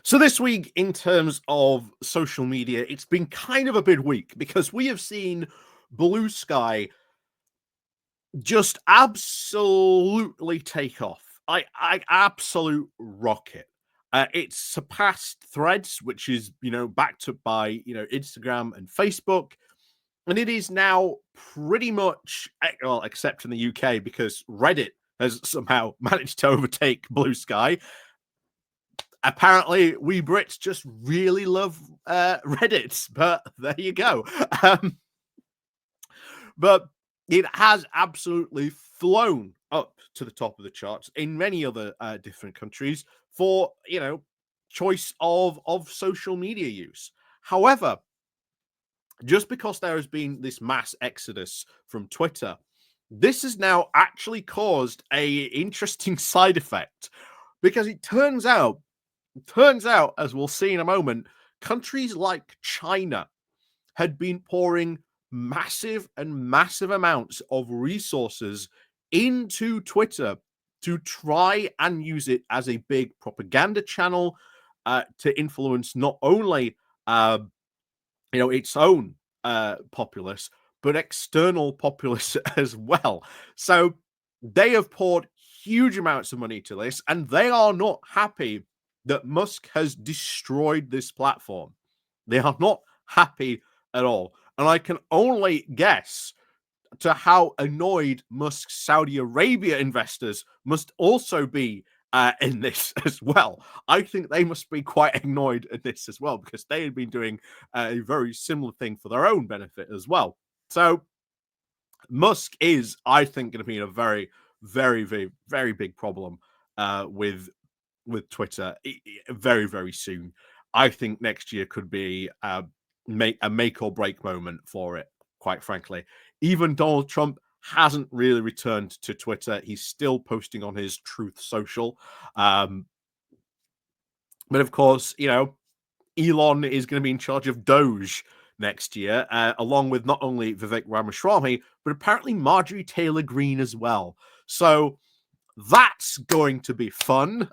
So this week, in terms of social media, it's been kind of a big week because we have seen Bluesky just absolutely take off. I absolute rocket. It's surpassed Threads, which is backed up by Instagram and Facebook, and it is now pretty much well, except in the UK because Reddit has somehow managed to overtake Bluesky. Apparently we Brits just really love Reddit, but there you go. But it has absolutely flown up to the top of the charts in many other different countries for choice of social media use. However, just because there has been this mass exodus from Twitter, this has now actually caused a interesting side effect because it turns out, as we'll see in a moment, countries like China had been pouring massive amounts of resources into Twitter to try and use it as a big propaganda channel to influence not only its own populace but external populace as well. So they have poured huge amounts of money to this, and they are not happy that Musk has destroyed this platform. They are not happy at all. And I can only guess to how annoyed Musk's Saudi Arabia investors must also be in this as well. I think they must be quite annoyed at this as well because they had been doing a very similar thing for their own benefit as well. So Musk is, I think, going to be in a very, very, very, very big problem with Twitter very, very soon. I think next year could be a make or break moment for it, quite frankly. Even Donald Trump hasn't really returned to Twitter. He's still posting on his Truth Social. But of course, Elon is going to be in charge of Doge next year, along with not only Vivek Ramaswamy, but apparently Marjorie Taylor Greene as well. So that's going to be fun.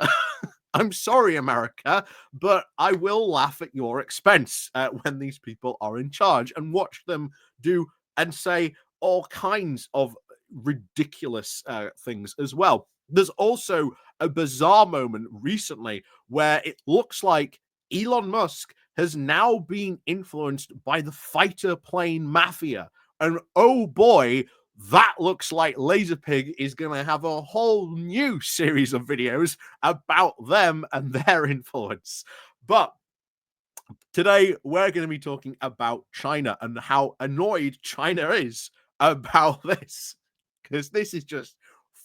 I'm sorry, America, but I will laugh at your expense when these people are in charge and watch them do and say all kinds of ridiculous things as well. There's also a bizarre moment recently where it looks like Elon Musk has now been influenced by the fighter plane mafia. And oh boy, that looks like Laserpig is going to have a whole new series of videos about them and their influence. But today, we're going to be talking about China and how annoyed China is about this, because this is just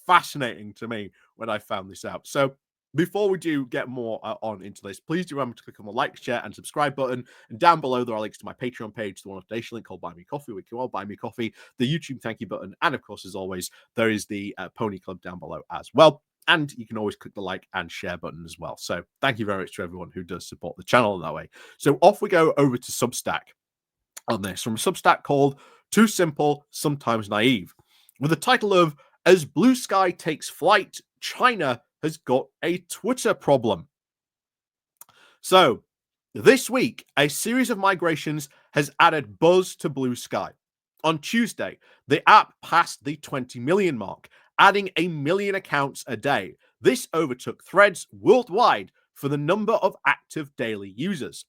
fascinating to me when I found this out. So before we do get more on into this, please do remember to click on the like, share, and subscribe button. And down below, there are links to my Patreon page, the one donation link called Buy Me Coffee, where you can all buy me coffee, the YouTube thank you button, and of course, as always, there is the Pony Club down below as well. And you can always click the like and share button as well. So thank you very much to everyone who does support the channel in that way. So off we go over to Substack on this, from a Substack called Too Simple, Sometimes Naive, with the title of As Bluesky Takes Flight, China has got a Twitter problem. So this week, a series of migrations has added buzz to Bluesky. On Tuesday, the app passed the 20 million mark, adding 1 million accounts a day. This overtook Threads worldwide for the number of active daily users.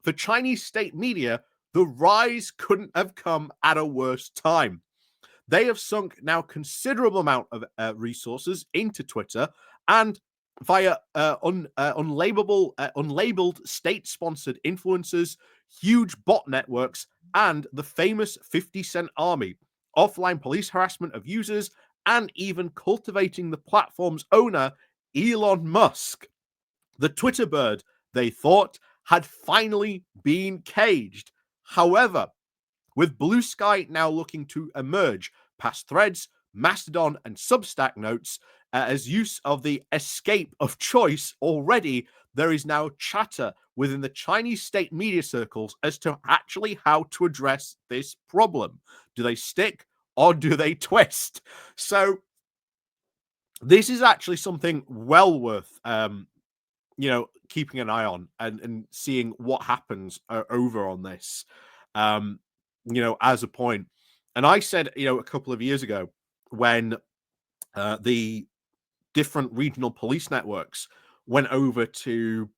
For Chinese state media, the rise couldn't have come at a worse time. They have sunk now considerable amount of resources into Twitter, and via unlabeled state-sponsored influencers, huge bot networks, and the famous 50 Cent Army, offline police harassment of users, and even cultivating the platform's owner, Elon Musk. The Twitter bird, they thought, had finally been caged. However, with Bluesky now looking to emerge past Threads, Mastodon, and Substack notes as use of the escape of choice, already there is now chatter within the Chinese state media circles as to actually how to address this problem. Do they stick or do they twist? So this is actually something well worth keeping an eye on and seeing what happens over on this, as a point. And I said, a couple of years ago when the different regional police networks went over to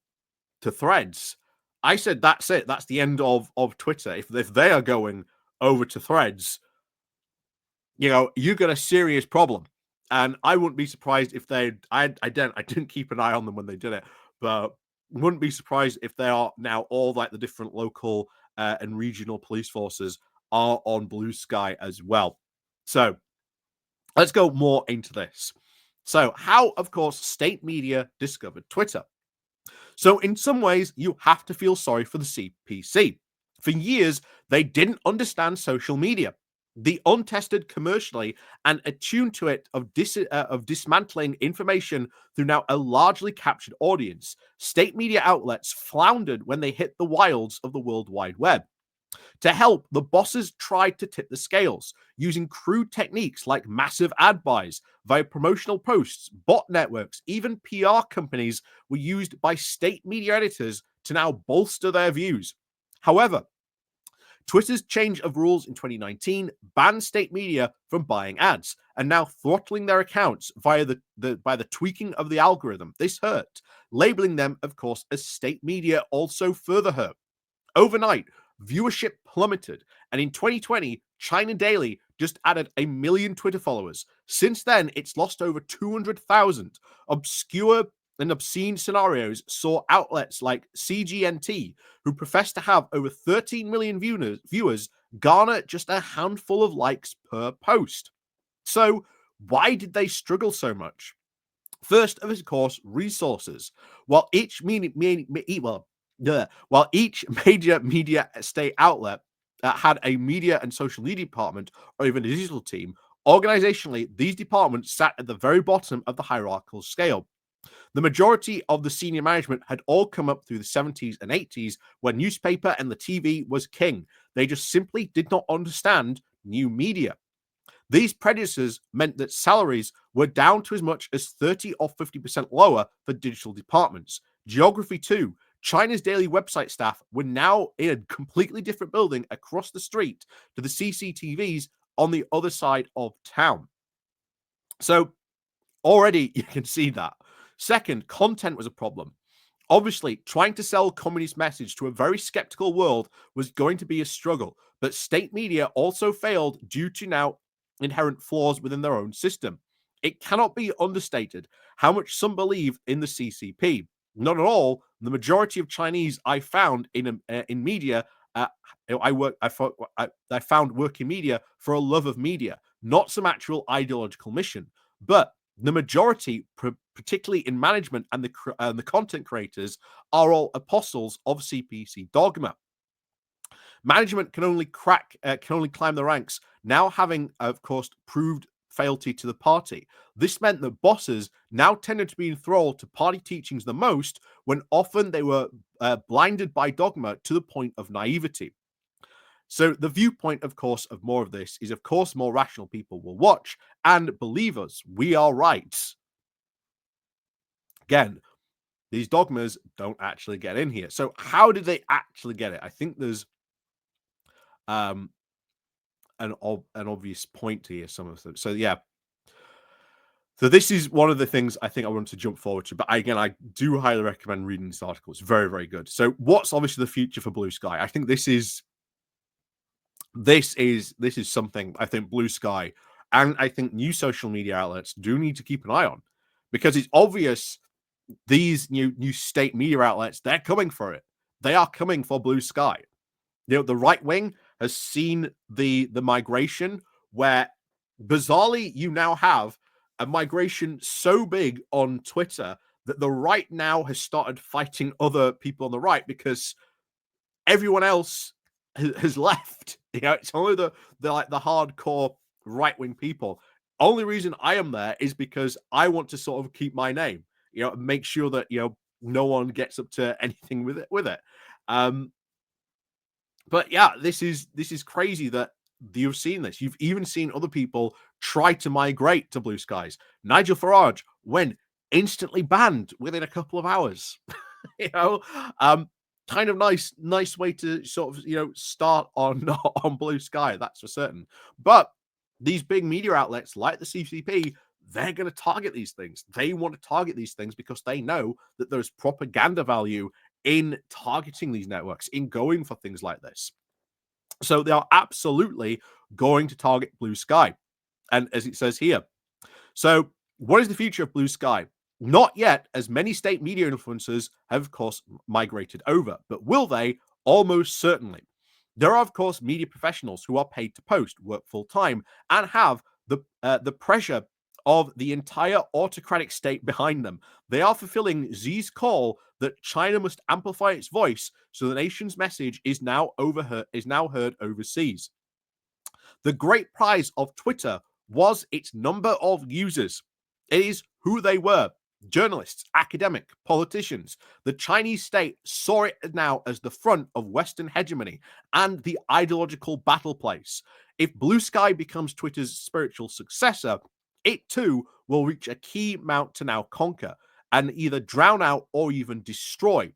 Threads, I said that's it. That's the end of Twitter. If they are going over to Threads, you got a serious problem. And I wouldn't be surprised if I didn't keep an eye on them when they did it, but wouldn't be surprised if they are now all like the different local and regional police forces are on Bluesky as well. So let's go more into this. So how, of course, state media discovered Twitter. So in some ways, you have to feel sorry for the CPC. For years, they didn't understand social media. The untested commercially and attuned to it of dismantling information through now a largely captured audience, state media outlets floundered when they hit the wilds of the World Wide Web. To help, the bosses tried to tip the scales, using crude techniques like massive ad buys via promotional posts, bot networks, even PR companies were used by state media editors to now bolster their views. However, Twitter's change of rules in 2019 banned state media from buying ads and now throttling their accounts via the tweaking of the algorithm. This hurt. Labeling them, of course, as state media also further hurt. Overnight, viewership plummeted, and in 2020, China Daily just added 1 million Twitter followers. Since then, it's lost over 200,000. Obscure and obscene scenarios saw outlets like CGNT, who profess to have over 13 million viewers, garner just a handful of likes per post. So, why did they struggle so much? First, of course, resources. While each major media state outlet had a media and social media department or even a digital team, organizationally, these departments sat at the very bottom of the hierarchical scale. The majority of the senior management had all come up through the 70s and 80s when newspaper and the TV was king. They just simply did not understand new media. These prejudices meant that salaries were down to as much as 30 or 50% lower for digital departments. Geography too. China's daily website staff were now in a completely different building across the street to the CCTVs on the other side of town. So already you can see that. Second, content was a problem. Obviously, trying to sell communist message to a very skeptical world was going to be a struggle, but state media also failed due to now inherent flaws within their own system. It cannot be understated how much some believe in the CCP. Not at all. The majority of Chinese I found in media, I found work in media for a love of media, not some actual ideological mission. But the majority, particularly in management and the content creators, are all apostles of CPC dogma. Management can only climb the ranks, now having, of course, proved fealty to the party. This meant that bosses now tended to be enthralled to party teachings the most, when often they were blinded by dogma to the point of naivety. So the viewpoint, of course, of more of this is, of course, more rational people will watch and believe us. We are right. Again, these dogmas don't actually get in here. So how did they actually get it? I think there's an obvious point here, some of them. So yeah. So this is one of the things I think I want to jump forward to. But again, I do highly recommend reading this article. It's very, very good. So what's obviously the future for Bluesky? I think this is something I think Bluesky and I think new social media outlets do need to keep an eye on, because it's obvious these new state media outlets, they're coming for it. They are coming for Bluesky. The right wing has seen the migration where bizarrely you now have a migration so big on Twitter that the right now has started fighting other people on the right because everyone else has left. It's only the hardcore right wing people. Only reason I am there is because I want to sort of keep my name, make sure that no one gets up to anything with it. But yeah, this is crazy that you've seen this. You've even seen other people try to migrate to Bluesky's. Nigel Farage went instantly banned within a couple of hours. you know, kind of nice way to sort of start on on Blue Sky. That's for certain. But these big media outlets like the CCP, they're going to target these things. They want to target these things because they know that there's propaganda value in targeting these networks, in going for things like this. So they are absolutely going to target Blue Sky. And as it says here, so what is the future of Blue Sky? Not yet, as many state media influencers have, of course, migrated over. But will they? Almost certainly. There are, of course, media professionals who are paid to post, work full time, and have the pressure of the entire autocratic state behind them. They are fulfilling Xi's call that China must amplify its voice, so the nation's message is now heard overseas. The great prize of Twitter was its number of users. It is who they were. Journalists, academic, politicians. The Chinese state saw it now as the front of Western hegemony and the ideological battle place. If Blue Sky becomes Twitter's spiritual successor, it too will reach a key mount to now conquer and either drown out or even destroy.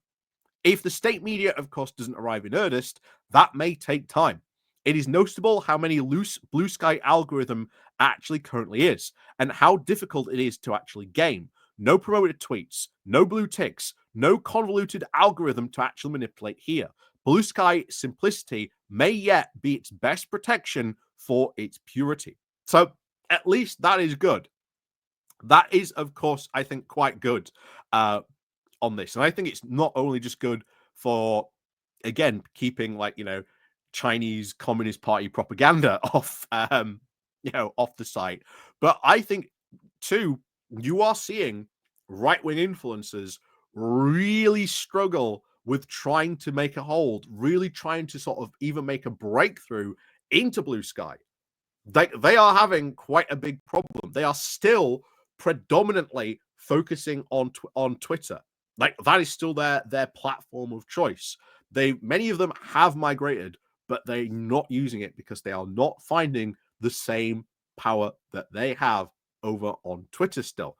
If the state media, of course, doesn't arrive in earnest, that may take time. It is noticeable how many loose Blue Sky algorithm actually currently is, and how difficult it is to actually game. No promoted tweets, no blue ticks, no convoluted algorithm to actually manipulate here. Blue Sky simplicity may yet be its best protection for its purity. So at least that is good. That is, of course, I think quite good on this. And I think it's not only just good for, again, keeping Chinese Communist Party propaganda off off the site, but I think too you are seeing right-wing influencers really struggle with trying to make a hold, really trying to sort of even make a breakthrough into Blue Sky. They are having quite a big problem. They are still predominantly focusing on Twitter. Like that is still their platform of choice. Many of them have migrated, but they're not using it because they are not finding the same power that they have over on Twitter still.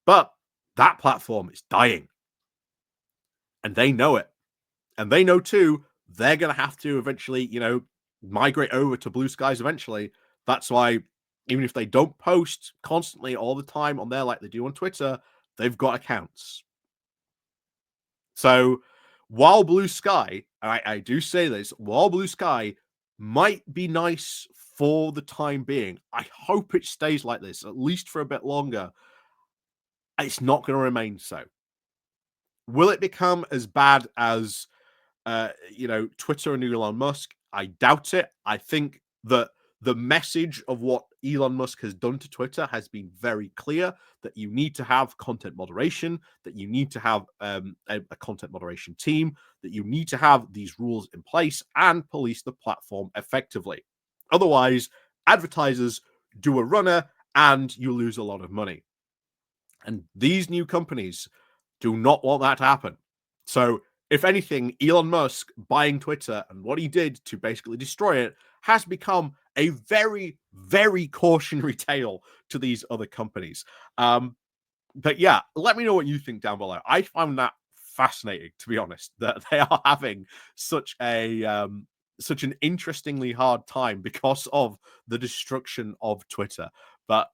But that platform is dying. And they know it. And they know too, they're going to have to eventually, migrate over to Blue Skies eventually. That's why even if they don't post constantly all the time on there like they do on Twitter, they've got accounts. So while Blue Sky, I do say this, while Blue Sky might be nice for the time being, I hope it stays like this, at least for a bit longer. It's not going to remain so. Will it become as bad as, Twitter and Elon Musk? I doubt it. I think that the message of what Elon Musk has done to Twitter has been very clear, that you need to have content moderation, that you need to have a content moderation team, that you need to have these rules in place and police the platform effectively. Otherwise, advertisers do a runner and you lose a lot of money. And these new companies do not want that to happen. So if anything, Elon Musk buying Twitter and what he did to basically destroy it has become a very, very cautionary tale to these other companies. But yeah, let me know what you think down below. I found that fascinating, to be honest, that they are having such an interestingly hard time because of the destruction of Twitter. But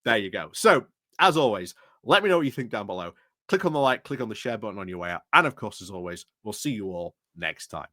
there you go. So as always, let me know what you think down below. Click on the like, click on the share button on your way out. And of course, as always, we'll see you all next time.